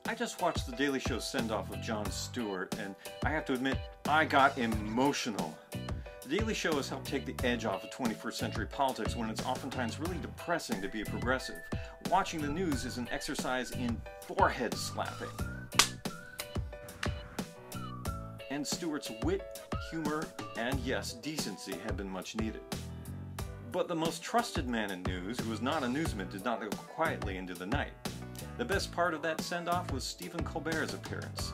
I just watched The Daily Show send-off of Jon Stewart, and I have to admit, I got emotional. The Daily Show has helped take the edge off of 21st century politics when it's oftentimes really depressing to be a progressive. Watching the news is an exercise in forehead slapping. And Stewart's wit, humor, and yes, decency have been much needed. But the most trusted man in news, who is not a newsman, did not go quietly into the night. The best part of that send-off was Stephen Colbert's appearance.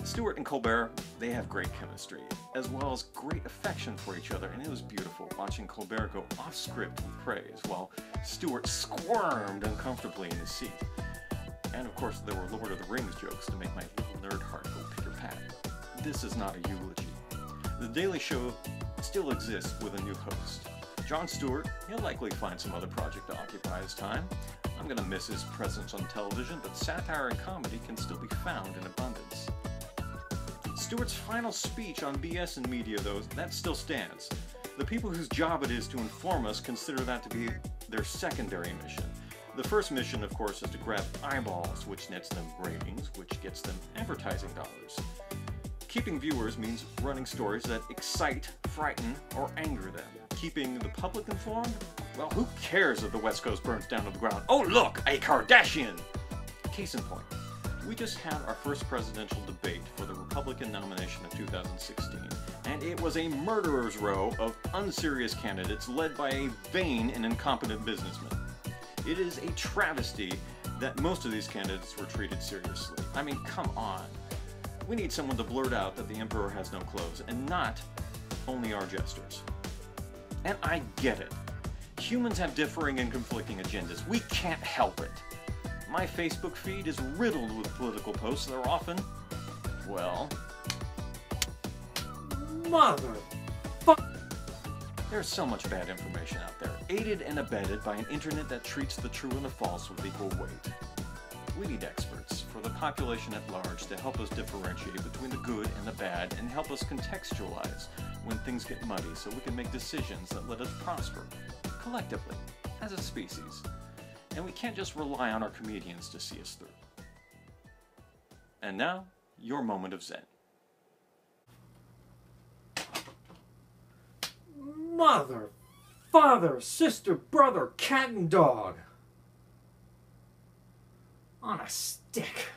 Stewart and Colbert, they have great chemistry, as well as great affection for each other, and it was beautiful watching Colbert go off-script with praise, while Stewart squirmed uncomfortably in his seat. And of course, there were Lord of the Rings jokes to make my little nerd heart go pitter-pat. This is not a eulogy. The Daily Show still exists with a new host. Jon Stewart, he'll likely find some other project to occupy his time. I'm gonna miss his presence on television, but satire and comedy can still be found in abundance. Stewart's final speech on BS and media, though, that still stands. The people whose job it is to inform us consider that to be their secondary mission. The first mission, of course, is to grab eyeballs, which nets them ratings, which gets them advertising dollars. Keeping viewers means running stories that excite, frighten, or anger them. Keeping the public informed? Well, who cares if the West Coast burns down to the ground? Oh look, a Kardashian! Case in point, we just had our first presidential debate for the Republican nomination of 2016, and it was a murderer's row of unserious candidates led by a vain and incompetent businessman. It is a travesty that most of these candidates were treated seriously. I mean, come on. We need someone to blurt out that the emperor has no clothes, and not only our jesters. And I get it. Humans have differing and conflicting agendas. We can't help it. My Facebook feed is riddled with political posts that are often, well, there's so much bad information out there, aided and abetted by an internet that treats the true and the false with equal weight. We need experts for the population at large to help us differentiate between the good and the bad and help us contextualize when things get muddy so we can make decisions that let us prosper, collectively, as a species. And we can't just rely on our comedians to see us through. And now, your moment of Zen. Mother, father, sister, brother, cat and dog. On a stick.